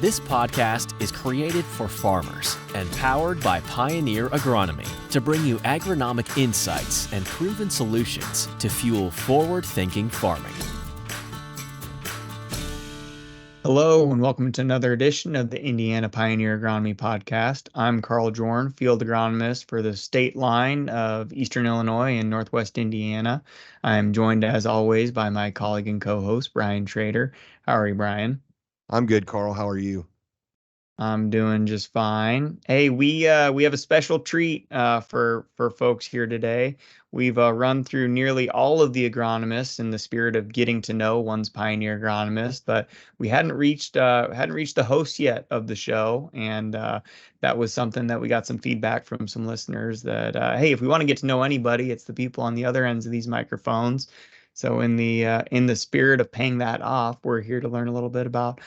This podcast is created for farmers and powered by Pioneer Agronomy to bring you agronomic insights and proven solutions to fuel forward-thinking farming. Hello, and welcome to another edition of the Indiana Pioneer Agronomy Podcast. I'm Carl Jorn, field agronomist for the state line of Eastern Illinois and Northwest Indiana. I am joined, as always, by my colleague and co-host, Brian Schrader. How are you, Brian? I'm good, Carl. How are you? I'm doing just fine. Hey, we have a special treat for folks here today. We've run through nearly all of the agronomists in the spirit of getting to know one's pioneer agronomist, but we hadn't reached the host yet of the show, and that was something that we got some feedback from some listeners that hey, if we want to get to know anybody, it's the people on the other ends of these microphones. So in the spirit of paying that off, we're here to learn a little bit about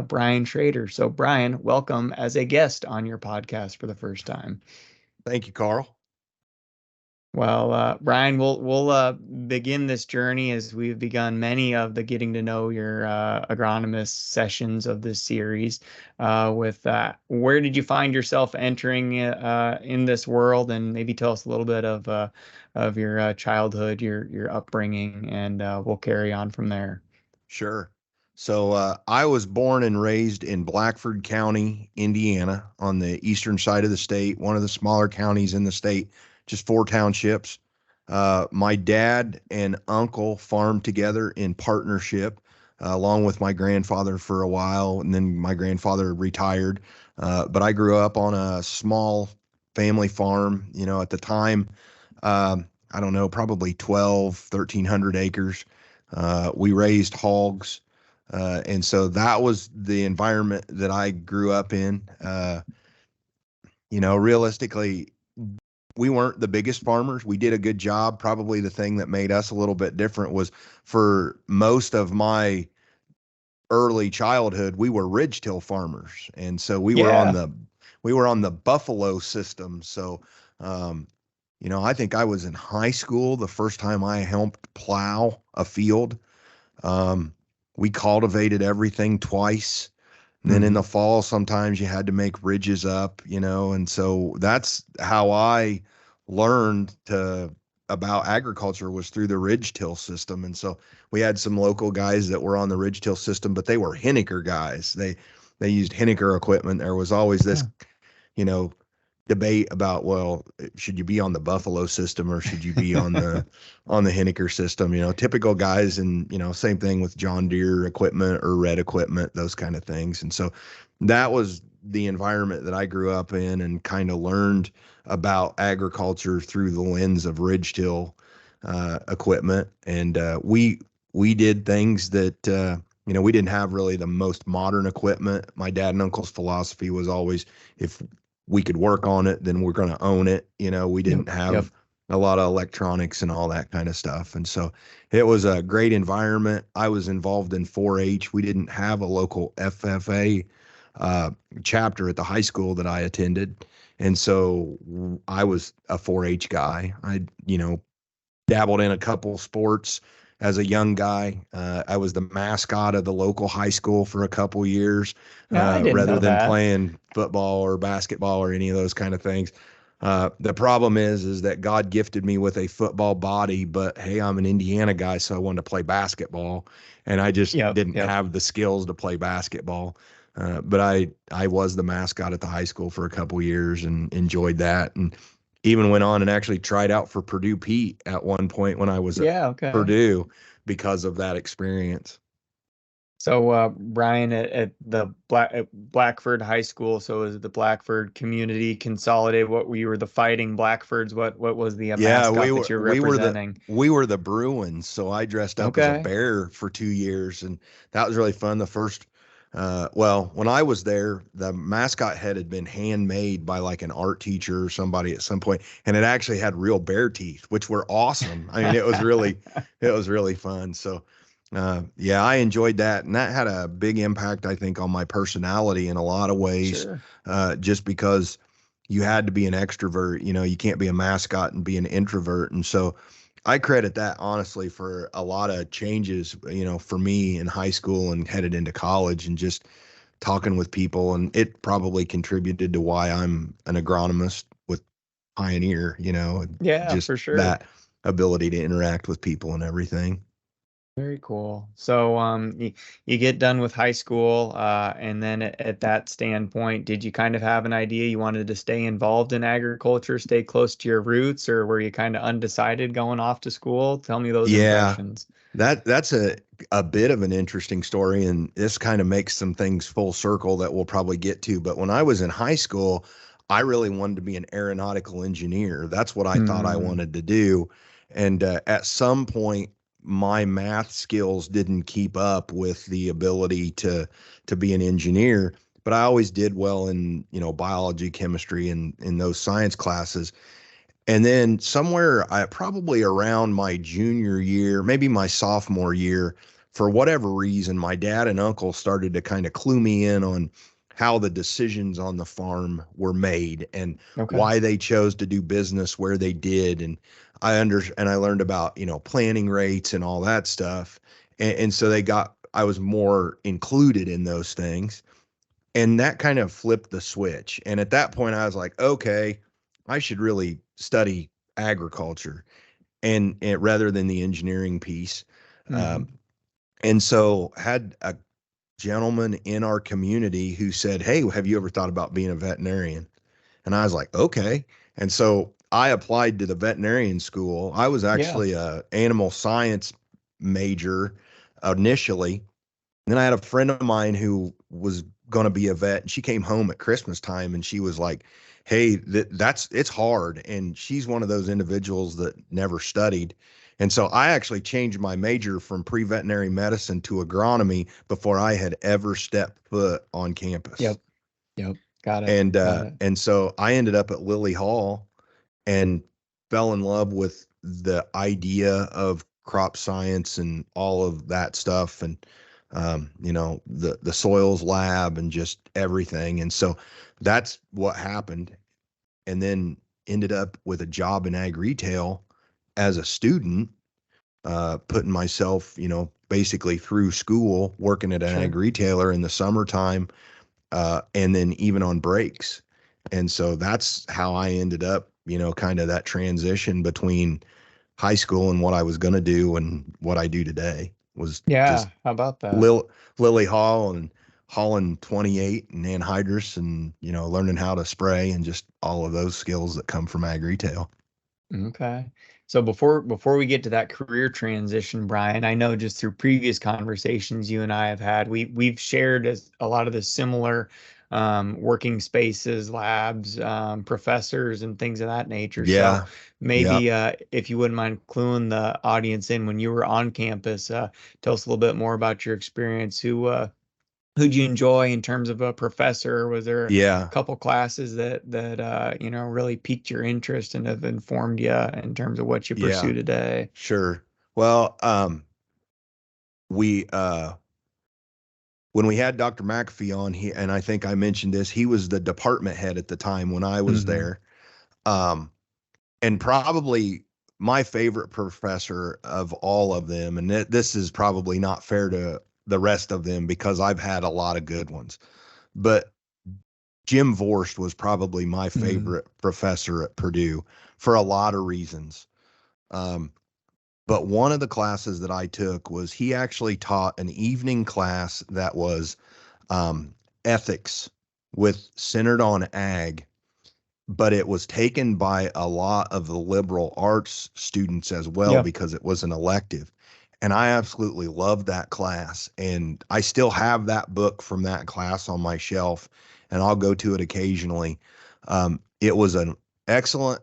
Brian Schrader. So Brian, welcome as a guest on your podcast for the first time. Thank you, Carl. Well, Brian, we'll begin this journey as we've begun many of the getting to know your agronomist sessions of this series. With where did you find yourself entering in this world, and maybe tell us a little bit of your childhood, your upbringing, and we'll carry on from there. Sure. So I was born and raised in Blackford County, Indiana, on the eastern side of the state, one of the smaller counties in the state. Just 4 townships. My dad and uncle farmed together in partnership, along with my grandfather for a while, and then my grandfather retired. But I grew up on a small family farm, at the time, I don't know, probably 1,300 acres. We raised hogs. And so that was the environment that I grew up in. Realistically, we weren't the biggest farmers. We did a good job. Probably the thing that made us a little bit different was for most of my early childhood, we were ridge-till farmers. And so we were on the buffalo system. So, I think I was in high school the first time I helped plow a field. We cultivated everything twice. And then in the fall, sometimes you had to make ridges up, and so that's how I learned about agriculture, was through the ridge-till system. And so we had some local guys that were on the ridge-till system, but they were Henniker guys. They used Henniker equipment. There was always this, debate about, well, should you be on the Buffalo system or should you be on the Henniker system? Typical guys, and same thing with John Deere equipment or Red equipment, those kind of things. And so that was the environment that I grew up in, and kind of learned about agriculture through the lens of ridge-till equipment. And we did things that we didn't have really the most modern equipment. My dad and uncle's philosophy was always, if we could work on it, then we're going to own it. We didn't have a lot of electronics and all that kind of stuff. And so it was a great environment. I was involved in 4-H. We didn't have a local FFA chapter at the high school that I attended. And so I was a 4-H guy. I, dabbled in a couple sports as a young guy. I was the mascot of the local high school for a couple years, rather than playing football or basketball or any of those kind of things. The problem is that God gifted me with a football body, but hey, I'm an Indiana guy, so I wanted to play basketball, and I just didn't have the skills to play basketball. But I was the mascot at the high school for a couple years and enjoyed that, and even went on and actually tried out for Purdue Pete at one point when I was at Purdue because of that experience. So, Brian, at Blackford High School, so is the Blackford Community Consolidated? What we were the Fighting Blackfords? What was the mascot that you're representing? We were the Bruins. So I dressed up as a bear for 2 years, and that was really fun. The first, when I was there, the mascot head had been handmade by like an art teacher or somebody at some point, and it actually had real bear teeth, which were awesome. I mean, it was really fun. So. I enjoyed that, and that had a big impact, I think, on my personality in a lot of ways. Sure. Just because you had to be an extrovert, you can't be a mascot and be an introvert. And so I credit that honestly for a lot of changes, for me in high school and headed into college, and just talking with people, and it probably contributed to why I'm an agronomist with Pioneer, Yeah, just for sure. that ability to interact with people and everything. Very cool. So, you get done with high school, and then at that standpoint, did you kind of have an idea you wanted to stay involved in agriculture, stay close to your roots, or were you kind of undecided going off to school? Tell me those Yeah, impressions. that's a bit of an interesting story, and this kind of makes some things full circle that we'll probably get to. But when I was in high school, I really wanted to be an aeronautical engineer. That's what I thought I Hmm. wanted to do. And at some point, my math skills didn't keep up with the ability to be an engineer. But I always did well in, biology, chemistry, and in those science classes. And then somewhere, probably around my junior year, maybe my sophomore year, for whatever reason, my dad and uncle started to kind of clue me in on how the decisions on the farm were made and Okay. why they chose to do business where they did. And I learned about, planning rates and all that stuff. And so I was more included in those things. And that kind of flipped the switch. And at that point, I was like, okay, I should really study agriculture and rather than the engineering piece. Hmm. Um, and so had a gentleman in our community who said, "Hey, have you ever thought about being a veterinarian?" And I was like, "Okay." And so I applied to the veterinarian school. I was Yeah. actually a animal science major initially. And then I had a friend of mine who was going to be a vet, and she came home at Christmas time and she was like, "Hey, it's hard." And she's one of those individuals that never studied. And so I actually changed my major from pre-veterinary medicine to agronomy before I had ever stepped foot on campus. Yep. Yep. Got it. And Got it. and so I ended up at Lilly Hall and fell in love with the idea of crop science and all of that stuff, and the soils lab and just everything. And so that's what happened. And then ended up with a job in ag retail as a student, putting myself, basically through school, working at an ag Sure. retailer in the summertime, and then even on breaks. And so that's how I ended up, kind of that transition between high school and what I was going to do and what I do today was just Yeah. How about that? Lily Hall and Holland 28 and anhydrous and, learning how to spray and just all of those skills that come from ag retail. Okay. So before we get to that career transition, Brian, I know just through previous conversations you and I have had, we've shared a lot of the similar working spaces, labs, professors, and things of that nature. So Yeah. Yeah. maybe if you wouldn't mind cluing the audience in when you were on campus, tell us a little bit more about your experience. Who'd you enjoy in terms of a professor? Was there a Yeah. couple classes that really piqued your interest and have informed you in terms of what you Yeah. pursue today? Sure. Well, we when we had Dr. McAfee on, and I think I mentioned this, he was the department head at the time when I was Hmm. there. Um, and probably my favorite professor of all of them, and this is probably not fair to the rest of them because I've had a lot of good ones, but Jim Vorst was probably my Hmm. favorite professor at Purdue for a lot of reasons. Um, but one of the classes that I took was he actually taught an evening class that was um, ethics with centered on ag, but it was taken by a lot of the liberal arts students as well Yeah. because it was an elective. And I absolutely loved that class. And I still have that book from that class on my shelf, and I'll go to it occasionally. It was an excellent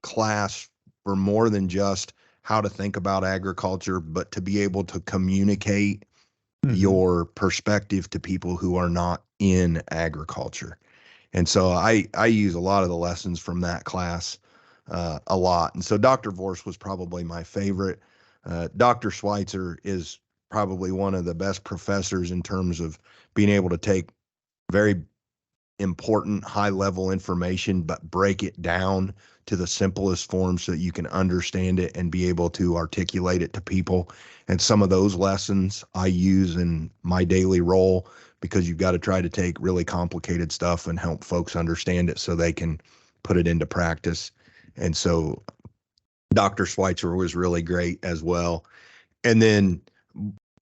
class for more than just how to think about agriculture, but to be able to communicate Hmm. your perspective to people who are not in agriculture. And so I use a lot of the lessons from that class a lot. And so Dr. Vorse was probably my favorite. Dr. Schweitzer is probably one of the best professors in terms of being able to take very important high level information, but break it down to the simplest form so that you can understand it and be able to articulate it to people. And some of those lessons I use in my daily role because you've got to try to take really complicated stuff and help folks understand it so they can put it into practice. And so Dr. Schweitzer was really great as well. And then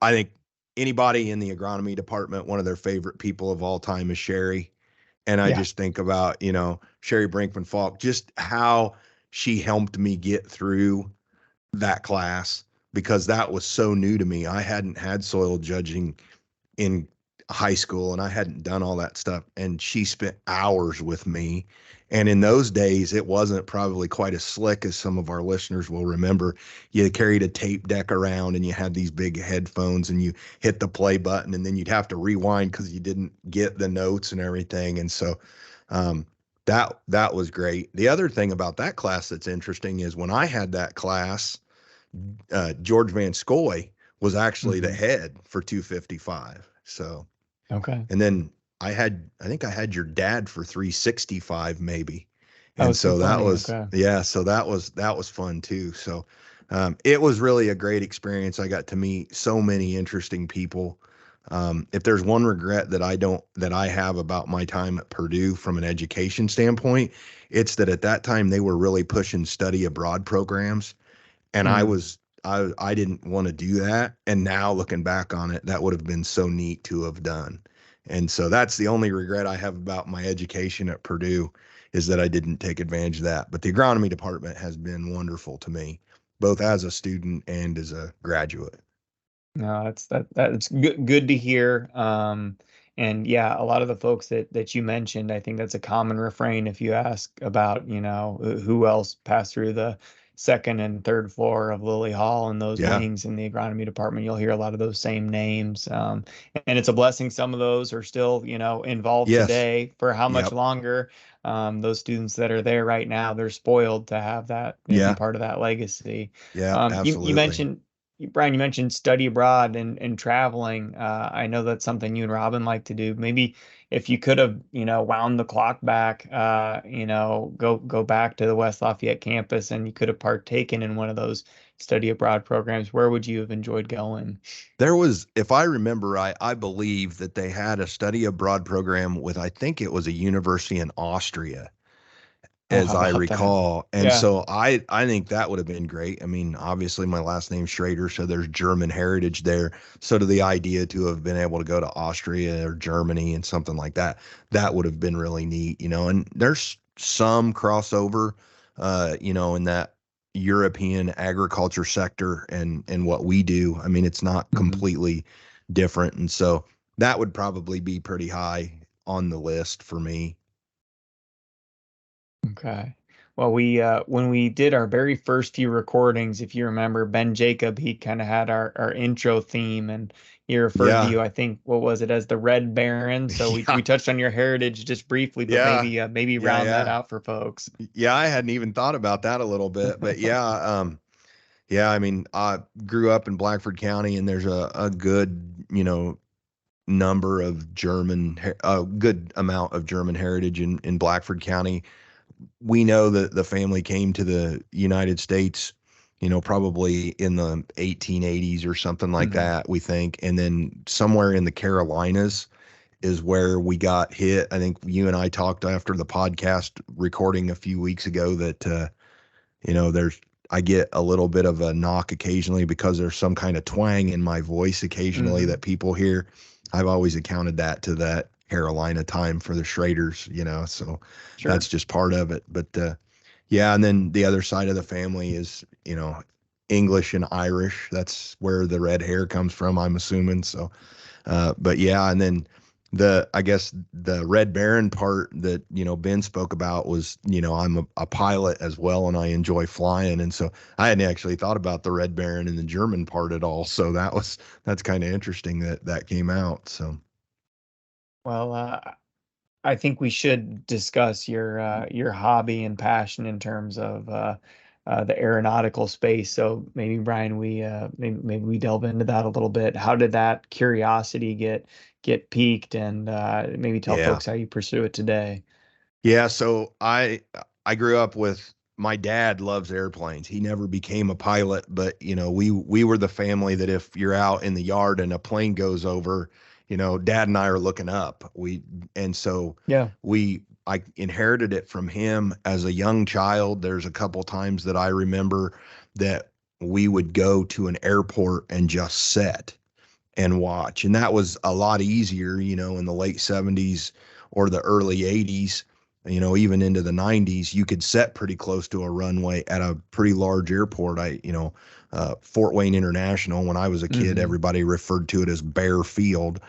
I think anybody in the agronomy department, one of their favorite people of all time is Sherry. And I just think about, Sherry Brinkman Falk, just how she helped me get through that class, because that was so new to me. I hadn't had soil judging in high school and I hadn't done all that stuff. And she spent hours with me. And in those days, it wasn't probably quite as slick as some of our listeners will remember. You carried a tape deck around and you had these big headphones and you hit the play button and then you'd have to rewind because you didn't get the notes and everything. And so that was great. The other thing about that class that's interesting is when I had that class, George Van Scoy was actually the head for 255. So, okay. And then I think I had your dad for 365 maybe. And so that was, so that was fun too. So, it was really a great experience. I got to meet so many interesting people. If there's one regret that I have about my time at Purdue from an education standpoint, it's that at that time they were really pushing study abroad programs. And I didn't want to do that. And now looking back on it, that would have been so neat to have done. And so that's the only regret I have about my education at Purdue, is that I didn't take advantage of that. But the agronomy department has been wonderful to me, both as a student and as a graduate. No, that's good to hear. And yeah, a lot of the folks that you mentioned, I think that's a common refrain if you ask about, who else passed through the second and third floor of Lilly Hall and those wings in the agronomy department. You'll hear a lot of those same names. And it's a blessing some of those are still, involved today. For how much longer? Those students that are there right now, they're spoiled to have that be part of that legacy. Yeah, absolutely. Brian, you mentioned study abroad and traveling. I know that's something you and Robin like to do. Maybe if you could have, wound the clock back, go back to the West Lafayette campus and you could have partaken in one of those study abroad programs, where would you have enjoyed going? There was, if I remember right, I believe that they had a study abroad program with, I think it was a university in Austria, as I recall. And so I think that would have been great. I mean, obviously my last name's Schrader, so there's German heritage there. So to the idea to have been able to go to Austria or Germany and something like that, that would have been really neat, and there's some crossover, in that European agriculture sector and what we do. I mean, it's not completely different. And so that would probably be pretty high on the list for me. Okay. Well, when we did our very first few recordings, if you remember, Ben Jacob, he kind of had our intro theme, and he referred to you, I think, what was it, as the Red Baron. So we touched on your heritage just briefly, but maybe round that out for folks. Yeah, I hadn't even thought about that a little bit, but I mean, I grew up in Blackford County, and there's a good, number of a good amount of German heritage in Blackford County. We know that the family came to the United States, probably in the 1880s or something like that, we think. And then somewhere in the Carolinas is where we got hit. I think you and I talked after the podcast recording a few weeks ago that, I get a little bit of a knock occasionally because there's some kind of twang in my voice occasionally that people hear. I've always accounted that to that Carolina time for the Schraders, so that's just part of it. But and then the other side of the family is, English and Irish. That's where the red hair comes from, I'm assuming. So, and then I guess the Red Baron part that, Ben spoke about was, I'm a pilot as well, and I enjoy flying. And so I hadn't actually thought about the Red Baron and the German part at all. So that's kind of interesting that came out. So. Well, I think we should discuss your hobby and passion in terms of the aeronautical space. So maybe, Brian, maybe we delve into that a little bit. How did that curiosity get piqued, and maybe tell folks how you pursue it today? Yeah, so I grew up with, my dad loves airplanes. He never became a pilot, but we were the family that if you're out in the yard and a plane goes over, Dad and I are looking up. And so Yeah. I inherited it from him as a young child. There's a couple times that I remember that we would go to an airport and just sit and watch. And that was a lot easier, in the late 70s or the early 80s, even into the 90s, you could set pretty close to a runway at a pretty large airport. Fort Wayne International, when I was a kid, everybody referred to it as Bear Field.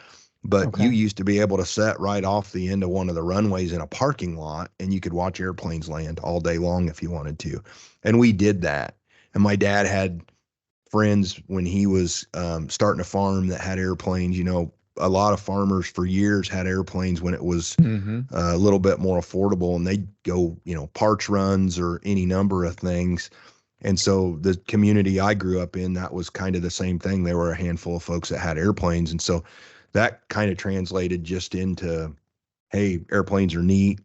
But you used to be able to set right off the end of one of the runways in a parking lot, and you could watch airplanes land all day long if you wanted to. And we did that. And my dad had friends when he was starting a farm that had airplanes. A lot of farmers for years had airplanes when it was a little bit more affordable, and they'd go, parts runs or any number of things. And so the community I grew up in, that was kind of the same thing. There were a handful of folks that had airplanes. And so that kind of translated just into, hey, airplanes are neat.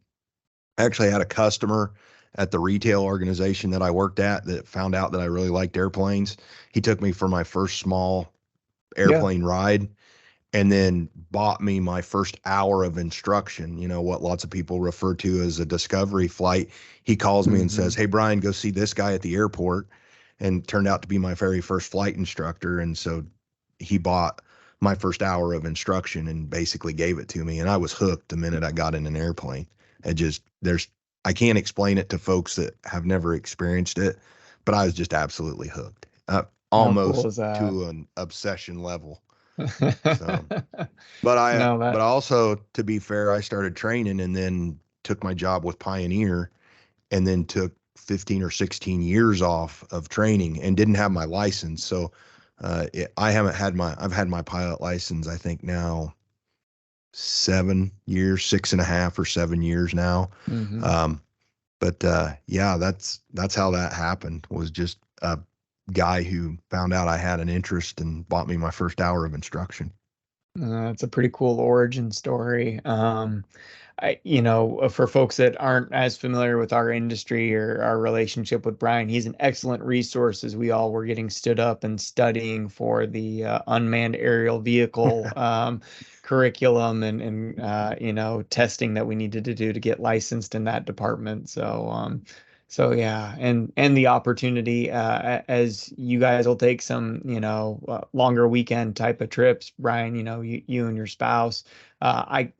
I actually had a customer at the retail organization that I worked at that found out that I really liked airplanes. He took me for my first small airplane ride, and then bought me my first hour of instruction, what lots of people refer to as a discovery flight. He calls me and says, "Hey, Brian, go see this guy at the airport," and turned out to be my very first flight instructor. And so he bought my first hour of instruction and basically gave it to me. And I was hooked the minute I got in an airplane. I can't explain it to folks that have never experienced it, but I was just absolutely hooked, almost to an obsession level. So, but also, to be fair, I started training and then took my job with Pioneer, and then took 15 or 16 years off of training and didn't have my license. So, I've had my pilot license, I think now 7 years, 6.5 or 7 years now. Yeah, that's how that happened, was just a guy who found out I had an interest and bought me my first hour of instruction. It's a pretty cool origin story. For folks that aren't as familiar with our industry or our relationship with Brian, he's an excellent resource as we all were getting stood up and studying for the unmanned aerial vehicle curriculum and testing that we needed to do to get licensed in that department. So yeah, and the opportunity as you guys will take some longer weekend type of trips, Brian. You and your spouse. I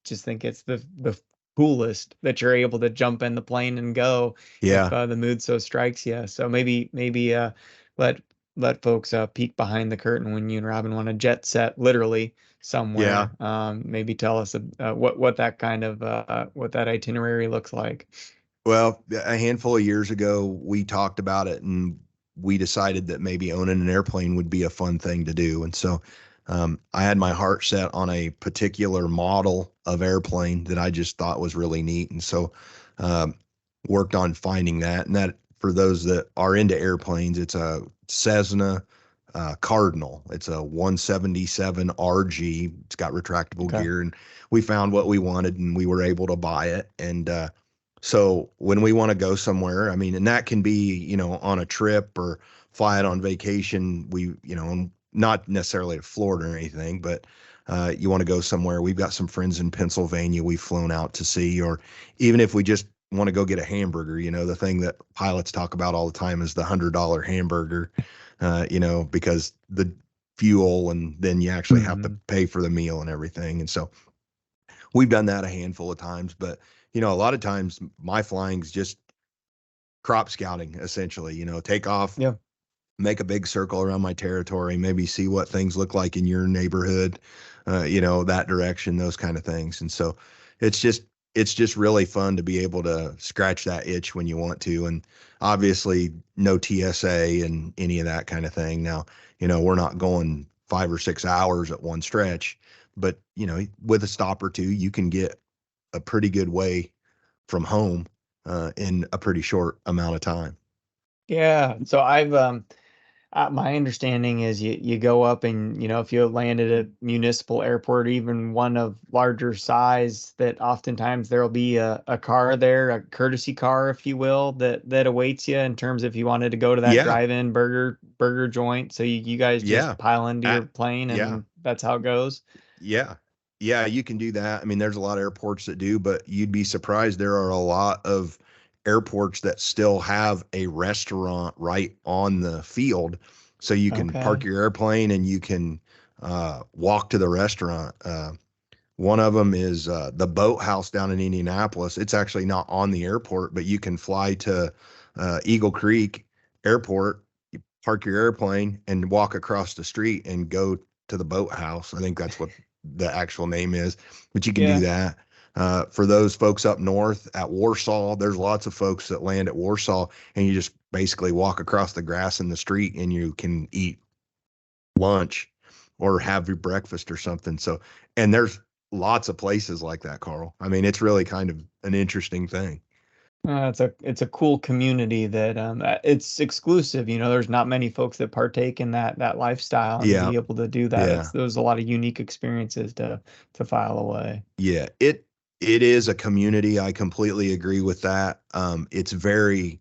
just think it's the coolest that you're able to jump in the plane and go if the mood so strikes you. So maybe let folks peek behind the curtain when you and Robin want to jet set literally somewhere. Maybe tell us what that kind of what that itinerary looks like. Well, a handful of years ago, we talked about it, and we decided that maybe owning an airplane would be a fun thing to do. And so I had my heart set on a particular model of airplane that I just thought was really neat. And so worked on finding that. And that, for those that are into airplanes, it's a Cessna Cardinal. It's a 177 RG. It's got retractable gear. And we found what we wanted, and we were able to buy it. And so when we want to go somewhere, and that can be, on a trip or fly it on vacation, not necessarily to Florida or anything, but you want to go somewhere. We've got some friends in Pennsylvania we've flown out to see, or even if we just want to go get a hamburger, the thing that pilots talk about all the time is the $100 hamburger, because the fuel, and then you actually have to pay for the meal and everything. And so we've done that a handful of times, but a lot of times my flying's just crop scouting, essentially, take off, make a big circle around my territory, maybe see what things look like in your neighborhood, that direction, those kind of things. And so it's just really fun to be able to scratch that itch when you want to. And obviously no TSA and any of that kind of thing. Now, we're not going 5 or 6 hours at one stretch, but with a stop or two, you can get a pretty good way from home in a pretty short amount of time. Yeah. So I've my understanding is you go up and, if you land at a municipal airport, even one of larger size, that oftentimes there'll be a car there, a courtesy car, if you will, that awaits you in terms of if you wanted to go to that drive-in burger joint. So you guys just pile into your plane and that's how it goes. Yeah. Yeah, you can do that. I mean, there's a lot of airports that do, but you'd be surprised. There are a lot of airports that still have a restaurant right on the field. So you can park Okay. your airplane and you can walk to the restaurant. One of them is the Boathouse down in Indianapolis. It's actually not on the airport, but you can fly to Eagle Creek Airport, you park your airplane, and walk across the street and go to the Boathouse. I think that's what the actual name is, but you can do Yeah. that. For those folks up north at Warsaw, there's lots of folks that land at Warsaw, and you just basically walk across the grass in the street and you can eat lunch or have your breakfast or something. So, and there's lots of places like that, Carl. I mean, it's really kind of an interesting thing. It's a cool community that it's exclusive. There's not many folks that partake in that lifestyle, and to Yeah, be able to do that, yeah, there's a lot of unique experiences to file away. yeah. It is a community. I completely agree with that. It's very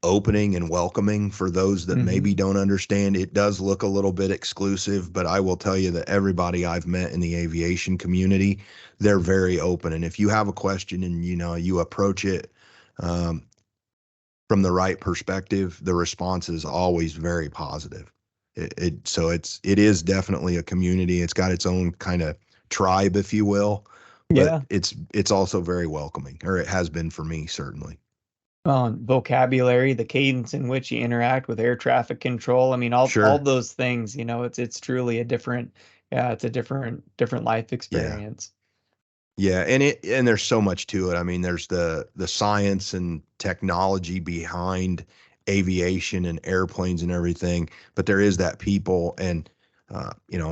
opening and welcoming for those that Hmm. maybe don't understand. It does look a little bit exclusive, but I will tell you that everybody I've met in the aviation community, they're very open. And if you have a question and you approach it um, from the right perspective, the response is always very positive. So it is definitely a community. It's got its own kind of tribe, if you will, but Yeah. it's also very welcoming, or it has been for me, certainly. Vocabulary, the cadence in which you interact with air traffic control. I mean, all Sure. those things. It's truly a different, yeah, it's a different life Yeah. experience. Yeah, and there's so much to it. I mean, there's the science and technology behind aviation and airplanes and everything, but there is that people and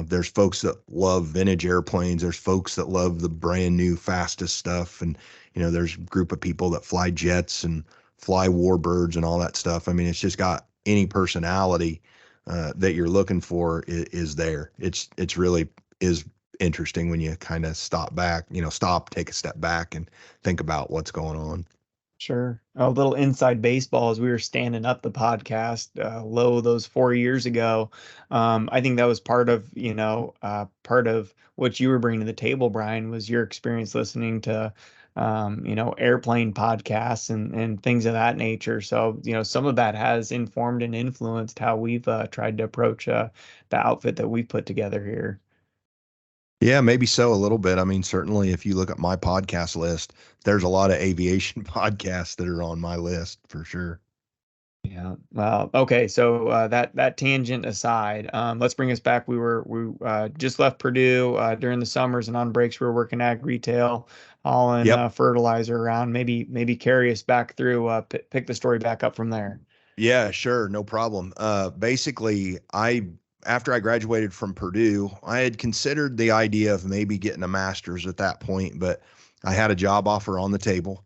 there's folks that love vintage airplanes. There's folks that love the brand new fastest stuff, and there's a group of people that fly jets and fly warbirds and all that stuff. I mean, it's just got any personality that you're looking for is there. It's really is interesting when you kind of stop back, take a step back and think about what's going on. Sure. A little inside baseball as we were standing up the podcast low those 4 years ago. I think that was part of what you were bringing to the table, Brian, was your experience listening to, airplane podcasts and things of that nature. So, some of that has informed and influenced how we've tried to approach the outfit that we put together here. Yeah, maybe so a little bit. I mean, certainly if you look at my podcast list, there's a lot of aviation podcasts that are on my list for sure. Yeah. Well, okay. So that tangent aside, let's bring us back. We just left Purdue during the summers and on breaks. We were working ag retail, hauling Yep. fertilizer around. Maybe carry us back through. Pick the story back up from there. Yeah, sure, no problem. Basically, after I graduated from Purdue, I had considered the idea of maybe getting a master's at that point, but I had a job offer on the table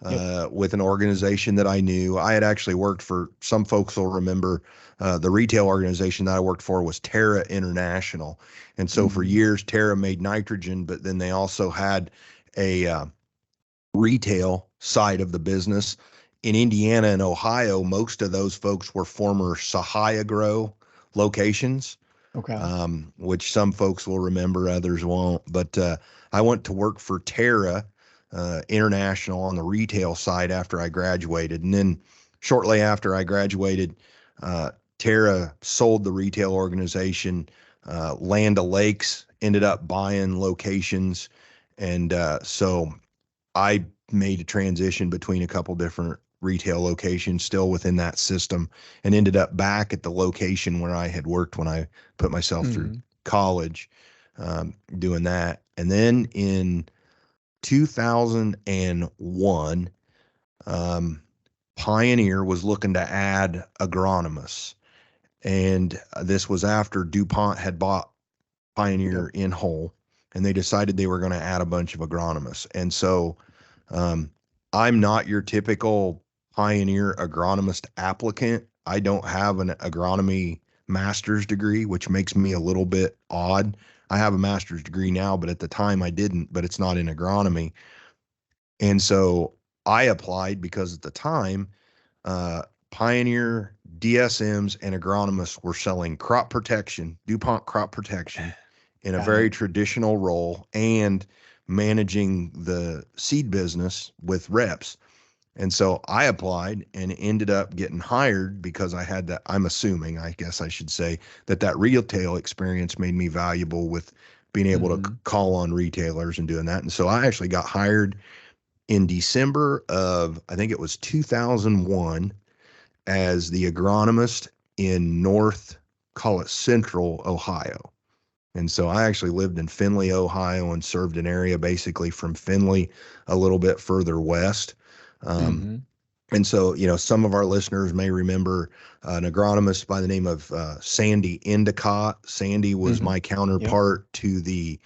Yep. with an organization that I knew. I had actually worked for, some folks will remember, the retail organization that I worked for was Terra International. And so for Mhm. years, Terra made nitrogen, but then they also had a retail side of the business. In Indiana and Ohio, most of those folks were former Sahaya Grow locations, Okay. which some folks will remember, others won't. But I went to work for Terra International on the retail side after I graduated. And then shortly after I graduated, Terra sold the retail organization. Land O'Lakes ended up buying locations. And so I made a transition between a couple different retail locations still within that system and ended up back at the location where I had worked when I put myself through Mhm. college, doing that. And then in 2001, um, Pioneer was looking to add agronomists. And this was after DuPont had bought Yep. Pioneer in whole, and they decided they were going to add a bunch of agronomists. And so um, I'm not your typical Pioneer agronomist applicant. I don't have an agronomy master's degree, which makes me a little bit odd. I have a master's degree now, but at the time I didn't, but it's not in agronomy. And so I applied because at the time, Pioneer, DSMs, and agronomists were selling crop protection, DuPont crop protection in a Got very it. traditional role and managing the seed business with reps. And so I applied and ended up getting hired because I had that. I'm assuming, I guess I should say, that retail experience made me valuable with being able to Mm-hmm. call on retailers and doing that. And so I actually got hired in December of, I think it was 2001, as the agronomist in North, call it Central Ohio. And so I actually lived in Findlay, Ohio, and served an area basically from Findlay a little bit further west. Um, Mm-hmm. and so, some of our listeners may remember an agronomist by the name of Sandy Endicott. Sandy was Mm-hmm. my Yep. counterpart to the,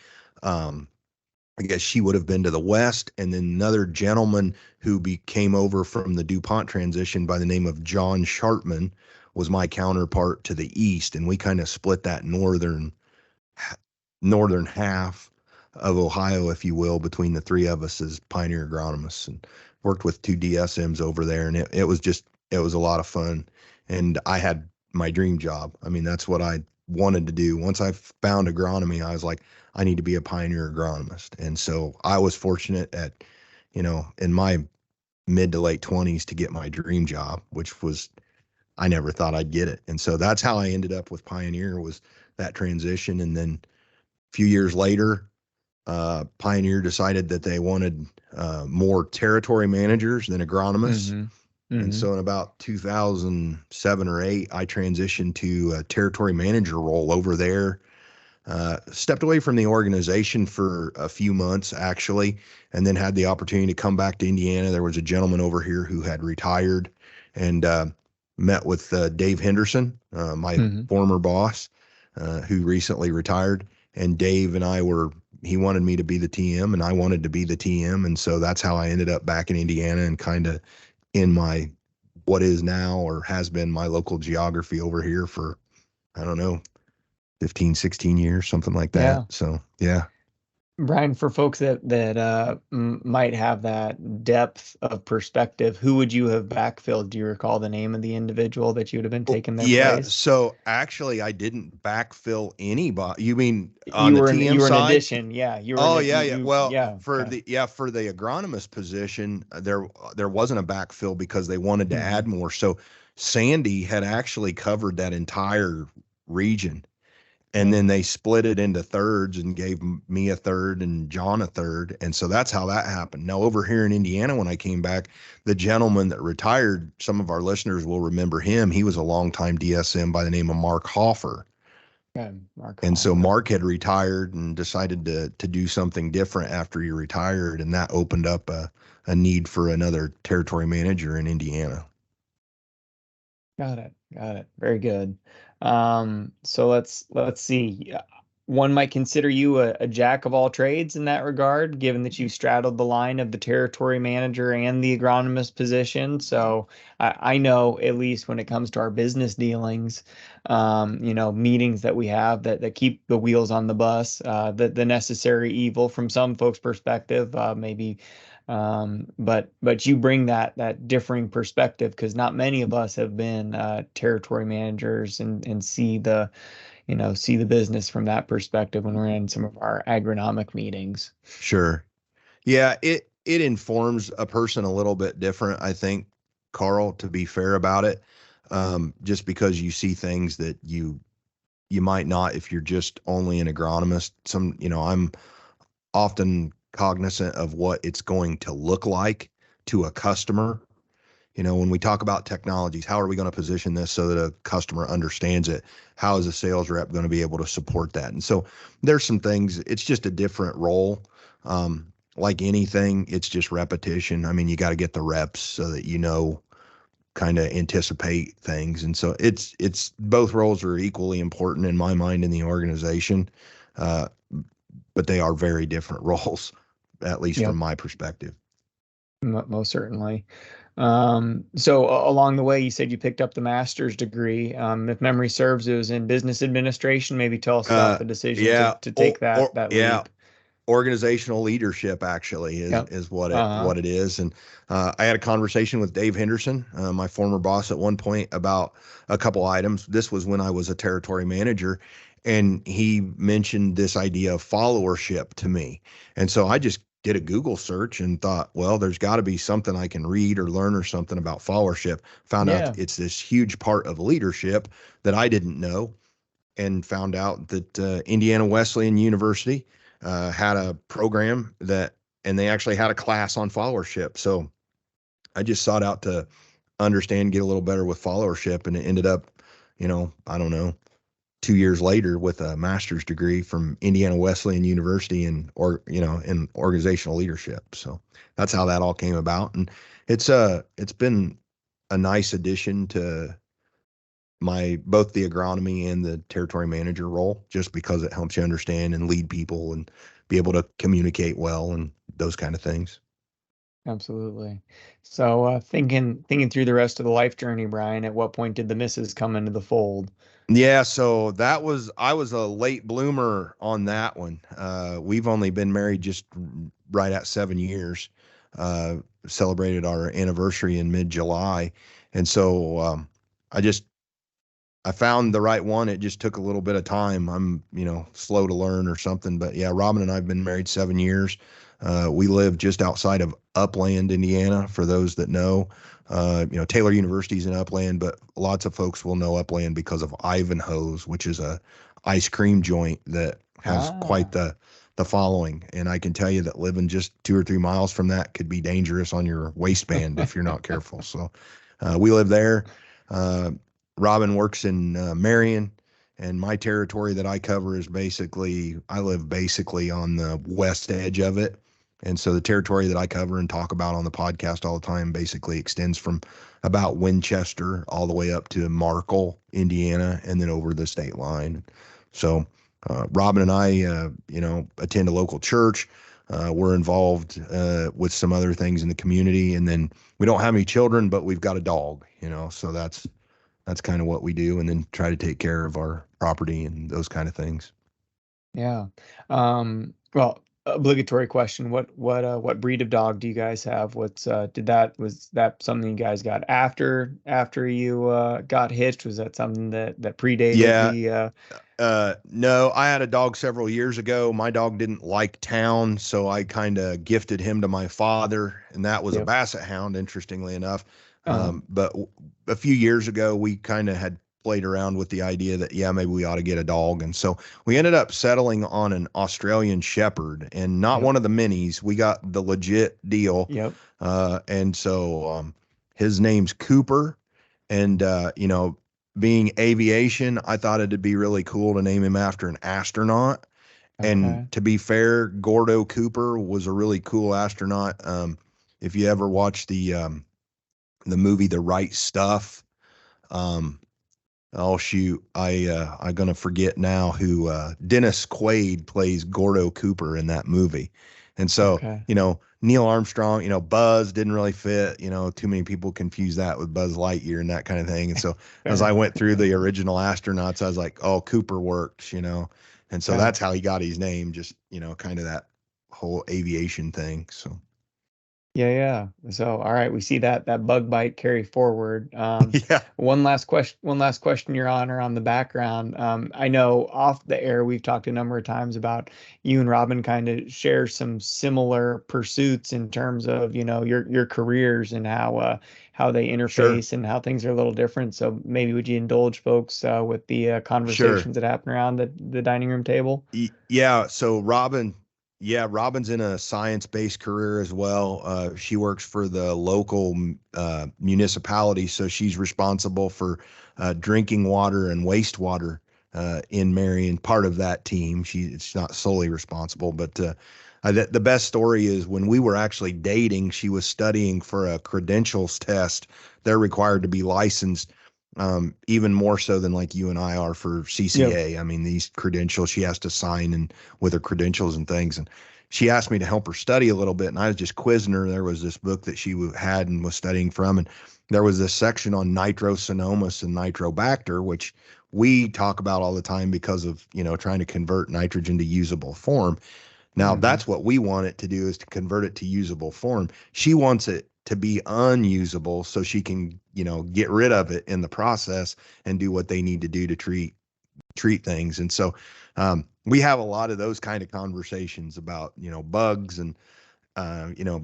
I guess she would have been to the west. And then another gentleman who came over from the DuPont transition by the name of John Sharpman was my counterpart to the east. And we kind of split that northern half of Ohio, if you will, between the three of us as pioneer agronomists, and worked with two DSMs over there. And it was a lot of fun. And I had my dream job. I mean, that's what I wanted to do. Once I found agronomy, I was like, I need to be a pioneer agronomist. And so I was fortunate in my mid to late 20s to get my dream job, which was, I never thought I'd get it. And so that's how I ended up with Pioneer, was that transition. And then a few years later, Pioneer decided that they wanted more territory managers than agronomists. Mm-hmm. And Mm-hmm. so in about 2007 or 8, I transitioned to a territory manager role over there. Stepped away from the organization for a few months, actually, and then had the opportunity to come back to Indiana. There was a gentleman over here who had retired, and met with Dave Henderson, my Mm-hmm. former boss, who recently retired. And Dave and he wanted me to be the TM, and I wanted to be the TM. And so that's how I ended up back in Indiana and kind of in my, what is now or has been my local geography over here for, I don't know, 15, 16 years, something like that. Yeah. So, yeah. Brian, for folks that might have that depth of perspective, who would you have backfilled? Do you recall the name of the individual that you would have been Well, taking their yeah. place? So actually, I didn't backfill anybody. You mean on You the were in TM you were an side? addition. Yeah, you were Oh, in yeah, yeah. Well, yeah, okay. for the agronomist position, there wasn't a backfill because they wanted to Mm-hmm. add more. So Sandy had actually covered that entire region. And Yeah. then they split it into thirds and gave me a third and John a third. And so that's how that happened. Now, over here in Indiana, when I came back, the gentleman that retired, some of our listeners will remember him. He was a longtime DSM by the name of Mark Hoffer. Okay, Mark And so Hoffer. Mark had retired and decided to do something different after he retired. And that opened up a need for another territory manager in Indiana. Got it. Got it. Very good. So let's see. One might consider you a jack of all trades in that regard, given that you straddled the line of the territory manager and the agronomist position. So I know, at least when it comes to our business dealings, meetings that we have that keep the wheels on the bus, the necessary evil from some folks' perspective, maybe. But you bring that differing perspective, because not many of us have been territory managers and see the business from that perspective when we're in some of our agronomic meetings. Sure. Yeah, it informs a person a little bit different, I think, Carl, to be fair about it. Just because you see things that you might not if you're just only an agronomist. I'm often cognizant of what it's going to look like to a customer. When we talk about technologies, how are we going to position this so that a customer understands it? How is a sales rep going to be able to support that? And so there's some things, it's just a different role. Like anything, it's just repetition. I mean, you got to get the reps so that kind of anticipate things. And so it's both roles are equally important in my mind in the organization, but they are very different roles, at least from Yep, my perspective. most certainly. So along the way, you said you picked up the master's degree. If memory serves, it was in business administration. Maybe tell us about Uh, the decision to yeah, to take that yeah, leap. organizational leadership actually is Yep. is what it Uh-huh. what it is. And I had a conversation with Dave Henderson, my former boss, at one point about a couple items. This was when I was a territory manager, and he mentioned this idea of followership to me. And so I just did a Google search and thought, well, there's got to be something I can read or learn or something about followership. Found out Yeah. it's this huge part of leadership that I didn't know, and found out that Indiana Wesleyan University had a program and they actually had a class on followership. So I just sought out to understand, get a little better with followership, and it ended up, I don't know, 2 years later with a master's degree from Indiana Wesleyan University in organizational leadership. So that's how that all came about. And it's been a nice addition to both the agronomy and the territory manager role, just because it helps you understand and lead people and be able to communicate well and those kind of things. Absolutely. So thinking through the rest of the life journey, Brian, at what point did the missus come into the fold? Yeah, so I was a late bloomer on that one. We've only been married just right at 7 years. Celebrated our anniversary in mid-July. And so I found the right one. It just took a little bit of time. I'm, slow to learn or something. But yeah, Robin and I have been married 7 years. We live just outside of Upland, Indiana, for those that know. Taylor University's in Upland, but lots of folks will know Upland because of Ivanhoe's, which is a ice cream joint that has quite the following. And I can tell you that living just 2 or 3 miles from that could be dangerous on your waistband if you're not careful. So we live there. Robin works in Marion, and my territory that I cover is I live basically on the west edge of it. And so the territory that I cover and talk about on the podcast all the time basically extends from about Winchester all the way up to Markle, Indiana, and then over the state line. So Robin and I, attend a local church. We're involved with some other things in the community. And then we don't have any children, but we've got a dog, so that's kind of what we do, and then try to take care of our property and those kind of things. Yeah. Well, obligatory question. What breed of dog do you guys have? Was that something you guys got after you got hitched? Was that something that predated Yeah. the No, I had a dog several years ago. My dog didn't like town, so I kind of gifted him to my father, and that was a Yep. Basset Hound, interestingly enough. Uh-huh. But a few years ago, we kind of had played around with the idea that, yeah, maybe we ought to get a dog. And so we ended up settling on an Australian Shepherd, and not Yep. one of the minis. We got the legit deal. Yep. And so his name's Cooper. And, being aviation, I thought it'd be really cool to name him after an astronaut. Okay. And to be fair, Gordo Cooper was a really cool astronaut. If you ever watch the movie The Right Stuff, oh shoot, I'm gonna forget now who Dennis Quaid plays Gordo Cooper in that movie. And so, Okay. Neil Armstrong, Buzz didn't really fit, too many people confuse that with Buzz Lightyear and that kind of thing. And so as I went through the original astronauts, I was like, oh, Cooper works, and so Yeah. that's how he got his name, just, kind of that whole aviation thing. So Yeah. So, all right, we see that bug bite carry forward. yeah, One last question, Your Honor, on the background. I know off the air we've talked a number of times about you and Robin kind of share some similar pursuits in terms of your careers and how they interface and how things are a little different. So maybe would you indulge folks with the conversations that happen around the dining room table? Yeah. So Robin's in a science-based career as well. She works for the local municipality, so she's responsible for drinking water and wastewater in Marion, part of that team. It's not solely responsible, but the best story is when we were actually dating, she was studying for a credentials test. They're required to be licensed, even more so than like you and I are for CCA. Yep. I mean, these credentials she has to sign and with her credentials and things. And she asked me to help her study a little bit, and I was just quizzing her. There was this book that she had and was studying from, and there was this section on nitrosomonas and nitrobacter, which we talk about all the time because of, trying to convert nitrogen to usable form. Now, that's what we want it to do, is to convert it to usable form. She wants it to be unusable so she can, get rid of it in the process and do what they need to do to treat treat things. And so we have a lot of those kind of conversations about, bugs and,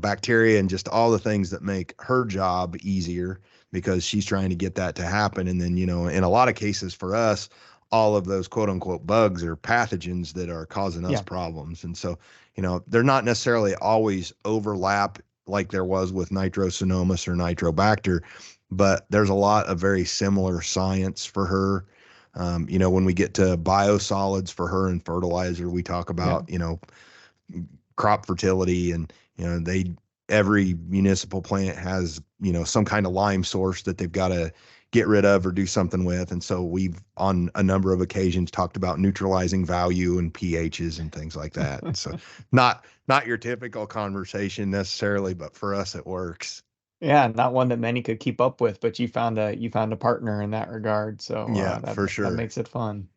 bacteria and just all the things that make her job easier because she's trying to get that to happen. And then, in a lot of cases for us, all of those quote unquote bugs are pathogens that are causing us problems. And so, they're not necessarily always overlap like there was with Nitrosomonas or Nitrobacter, but there's a lot of very similar science for her. When we get to biosolids for her and fertilizer, we talk about, crop fertility and, every municipal plant has, some kind of lime source that they've got to get rid of or do something with. And so we've on a number of occasions talked about neutralizing value and pHs and things like that. And so not your typical conversation necessarily, but for us, it works. Yeah, not one that many could keep up with, but you found a partner in that regard. So for sure. That makes it fun.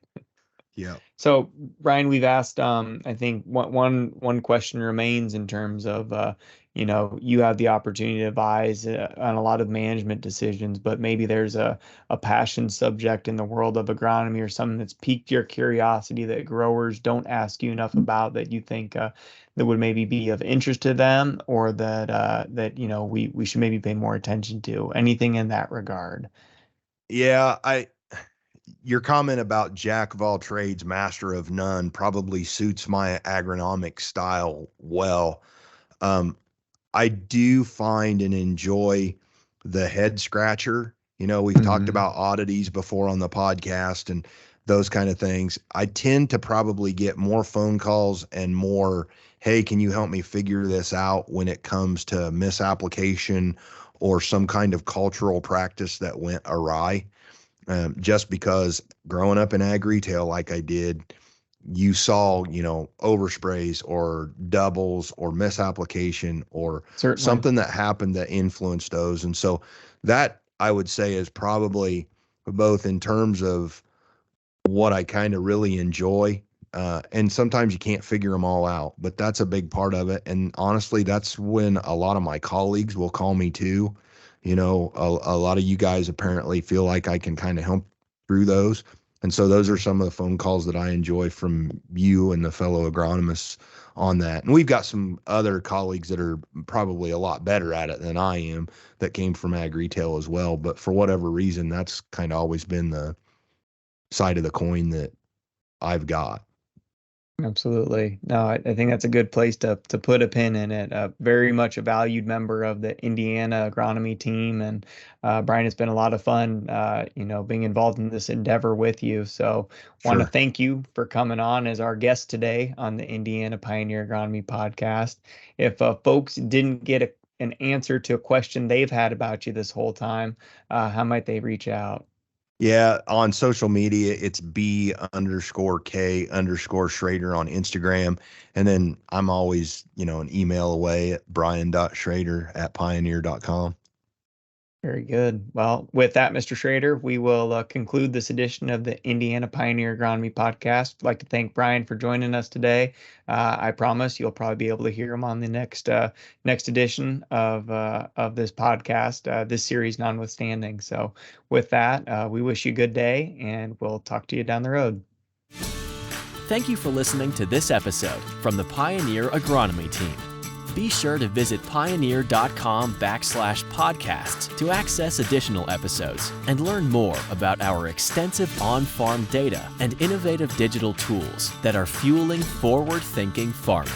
Yeah. So Brian, we've asked, I think one question remains in terms of, you have the opportunity to advise on a lot of management decisions, but maybe there's a passion subject in the world of agronomy or something that's piqued your curiosity that growers don't ask you enough about that you think that would maybe be of interest to them, or that we should maybe pay more attention to. Anything in that regard? Yeah, your comment about jack of all trades, master of none probably suits my agronomic style well. I do find and enjoy the head scratcher. We've talked about oddities before on the podcast and those kind of things. I tend to probably get more phone calls and more, hey, can you help me figure this out when it comes to misapplication or some kind of cultural practice that went awry. Just because growing up in ag retail like I did, you saw, oversprays or doubles or misapplication or Certainly. Something that happened that influenced those. And so that I would say is probably both in terms of what I kind of really enjoy. And sometimes you can't figure them all out, but that's a big part of it. And honestly, that's when a lot of my colleagues will call me too. A lot of you guys apparently feel like I can kind of help through those. And so those are some of the phone calls that I enjoy from you and the fellow agronomists on that. And we've got some other colleagues that are probably a lot better at it than I am that came from ag retail as well. But for whatever reason, that's kind of always been the side of the coin that I've got. Absolutely. No, I think that's a good place to put a pin in it. Very much a valued member of the Indiana agronomy team. And Brian, it's been a lot of fun, being involved in this endeavor with you. So want to thank you for coming on as our guest today on the Indiana Pioneer Agronomy Podcast. If folks didn't get an answer to a question they've had about you this whole time, how might they reach out? Yeah, on social media, it's B_K_Schrader on Instagram. And then I'm always, an email away at brian.schrader@pioneer.com. Very good. Well, with that, Mr. Schrader, we will conclude this edition of the Indiana Pioneer Agronomy Podcast. I'd like to thank Brian for joining us today. I promise you'll probably be able to hear him on the next edition of this podcast, this series notwithstanding. So with that, we wish you a good day, and we'll talk to you down the road. Thank you for listening to this episode from the Pioneer Agronomy Team. Be sure to visit pioneer.com/podcasts to access additional episodes and learn more about our extensive on-farm data and innovative digital tools that are fueling forward-thinking farming.